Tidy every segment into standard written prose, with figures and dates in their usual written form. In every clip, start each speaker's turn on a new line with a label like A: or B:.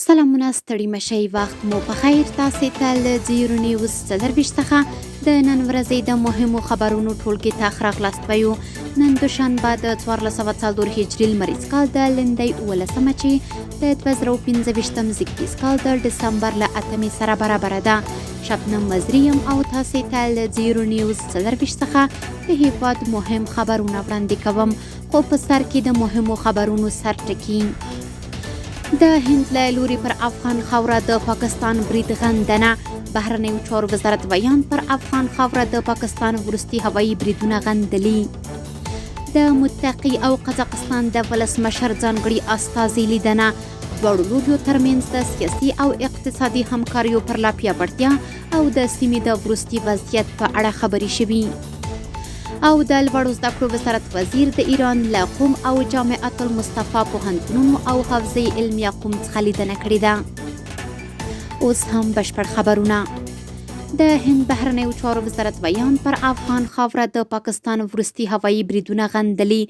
A: سلامونه ستړي مشئ وخت مو په خیر. تاسې ته له زیرو نیوز 24 څخه د نن ورځې د مهمو خبرونو ټولګې ته ښه راغلاست ویو. نن دوشنبه د 1404 هجري لمریز کال د لندۍ 18 چې د 2025 زیږدیز کال د ډسمبر له 8 سره برابره ده. شبنم مزریم او تاسې ته له زیرو نیوز 24 څخه د هیواد مهم خبرونه وړاندې کوم، خو په سر کې د مهمو خبرونو سرټکي. د هند له لوري پر افغان خاوره د پاکستان برید غندنه. بهرنیو چارو وزارت بیان پر افغان خاوره د پاکستان وروستي هوایي بریدونه غندلي. د متقي او قزاقستان د ولسمشر ځانګړي استازي لیدنه. دواړو لوریو ترمنځ د سیاسي او اقتصادي همکاریو پر لا پیاوړتیا او د سیمې د وروستي وضعیت په اړه خبرې شوي. او د لوړو زده کړو وزارت وزیر د ایران له قم او جامعه المصطفى پوهنتونونو او حوزې علمیه قم څخه لیدنه کړې ده. اوس هم بشپړ خبرونه. د هند بهرنیو چارو وزارت بیان پر افغان خاوره د پاکستان وروستي هوایي بریدونه غندلي.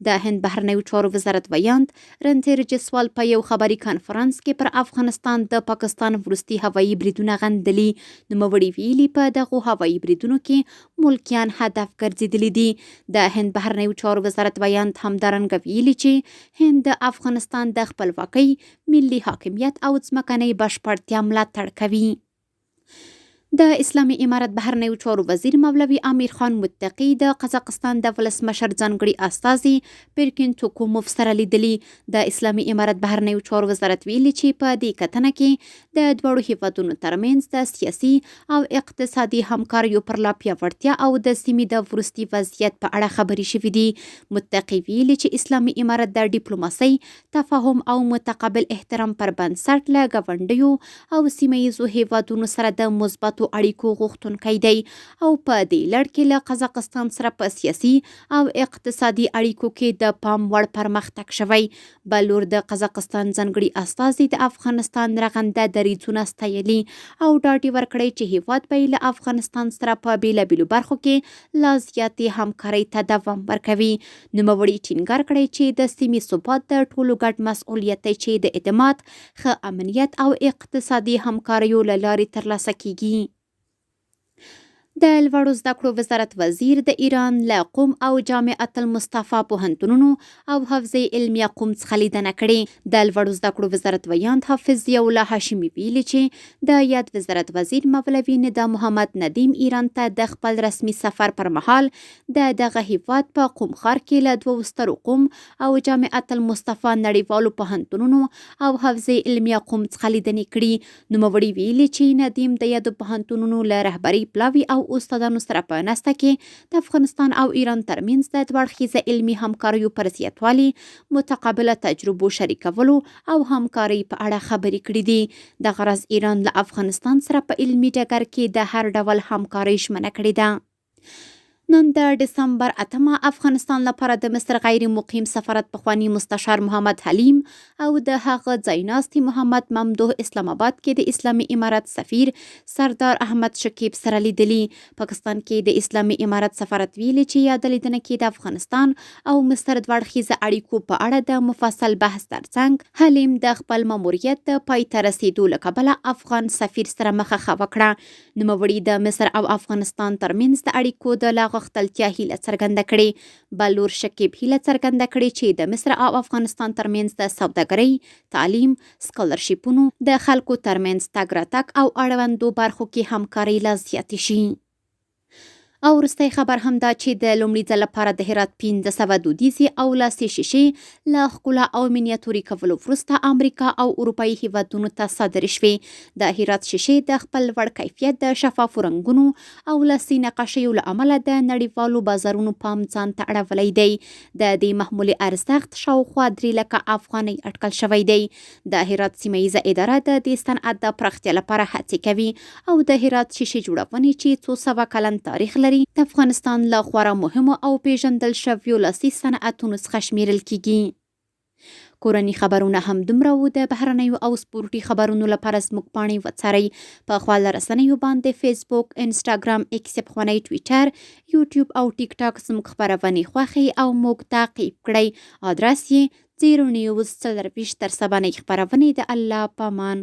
A: د هند بهرنیو چارو وزارت بیان رنتیر جسوال په یو خبري کانفرنس کې پر افغانستان د پاکستان وروستي هوایي بریدونه غندلي. نوموړي ویلي په دغو هوایي بریدونو کې ملکیان هدف ګرځېدلي دي. د هند بهرنیو چارو وزارت بیان همدارنګه ویلي چې هند د افغانستان د خپلواکۍ، ملي حاکمیت او ځمکنۍ بشپړتیا ملاتړ کوي. د اسلامي امارت بهرنیو چارو وزیر مولوي امیر خان متقي د قزاقستان د ولسمشر ځانګړي استازي پرکین توکوموف سره لیدلي. د اسلامي امارت بهرنیو چارو وزارت ویلي چې په دې کتنه کې د دواړو هیوادونو ترمنځ د سیاسي او اقتصادي همکاریو پر لا پیاوړتیا او د سیمې د وروستي وضعیت په اړه خبرې شوې دي. متقي ویلي چې اسلامي امارت د ډیپلوماسۍ، تفاهم او متقابل احترام پر بنسټ له ګاونډیو او سیمه ییزو هیوادونو سره د مثبتو اړیکو غوښتونکی دی او په دې لړ کې له قزاقستان سره په سیاسي او اقتصادي اړیکو کې د پام وړ پرمختګ شوی. بل لور د قزاقستان ځانګړي استازي د افغانستان رغنده دریځونه ستایلي او ډاډ ورکړی چې هیواد به له افغانستان سره په بیلابیلو برخو کې لا زیاتې همکارۍ ته دوام ورکوي. نوموړي ټینګار کړی چې د سیمې ثبات د ټولو ګډ مسؤلیت دی چې د اعتماد، ښه امنیت او اقتصادي همکاریو له لارې ترلاسه کیږي. د لوړو زده کړو وزارت وزیر د ایران له قم او جامعه المصطفى پوهنتونونو او حوزې علمیه قم څخه لیدنه کړې. د لوړو زده کړو وزارت ویاند حافظ ضیاء الله هاشمي ویلي چې د یاد وزارت وزیر مولوي ندا محمد ندیم ایران ته د خپل رسمي سفر پر مهال د دغه هیواد په قم ښار کې له دوو سترو قم او جامعه المصطفى نړیوالو پوهنتونونو او حوزې علمیه قم څخه لیدنې کړي. نوموړي ویلي چې ندیم د یادو پوهنتونونو له رهبرۍ پلاوي او استادانو سره په ناسته کې د افغانستان او ایران ترمنځ د دوه اړخیزه علمي همکاریو پر زیاتوالي، متقابله تجربو شریکولو او همکارۍ په اړه خبرې کړې دي. دغه راز ایران له افغانستان سره په علمي ډګر کې د هر ډول همکارۍ ژمنه کړې ده. نن د ډسمبر 8 افغانستان لپاره د مصر غیر مقیم سفارت پخوانی مستشار محمد حلیم او د هغه ځایناستي محمد ممدوح اسلام آباد کې د اسلامي امارت سفیر سردار احمد شکیب سره لیدلي. پاکستان کې د اسلامي امارت سفارت ویلي چې یاد لیدنه کې د افغانستان او مصر دوه اړخیزه اړیکو په اړه د مفصل بحث ترڅنګ حلیم د خپل ماموریت د پای ته رسیدو له کبله افغان سفیر سره مخه وکړه. نوموړي د مصر او افغانستان ترمنځ د اړیکو د غختلتیا هیله څرګنده کړې. بلور شکیب هیله څرګنده کړې چې د مصر او افغانستان ترمنځ د سوداګرۍ، تعلیم، سکالرشیپونو، د خلکو ترمنځ تګ راتګ او اړوندو برخو کې همکارۍ لا زیاتې شي. او وروستی خبر هم دا چې د لومړي ځل لپاره د هرات 1500 دودیزې او لاسي شیشې له ښکلا او مینیاتوري کولو وروسته امریکا او اروپایي هیوادونو ته صادرې شوې. د هرات شیشې د خپل لوړ کیفیت، د شفافو رنګونو او لاسي نقاشیو له امله د نړیوالو بازارونو پام ځان ته اړولی دی. د دې محمولي ارزښت شاوخوا 3 لکه افغانۍ اټکل شوی دی. د هرات سیمه ییزه اداره د دې صنعت د پراختیا لپاره هڅې کوي او د هرات شیشې جوړونې چې 200 کلن تاریخ لري د افغانستان له خورا مهمو او پیژندل شویو لاسي صنعتونو څخه شمیرل کیږي. کورني خبرونه هم دومره وو. د بهرنیو او سپورټي خبرونو لپاره زموږ پاڼې وڅارئ. په خواله رسنیو باندې فیسبوک، انسټاګرام، ایکس پخوانی ټویټر، یوټیوب او ټیک ټاک زموږ خبرونې خوښئ او موږ تعقیب کړئ. آدرس یې 0 نیوز 24 تر سبا خپرونې د الله په امان.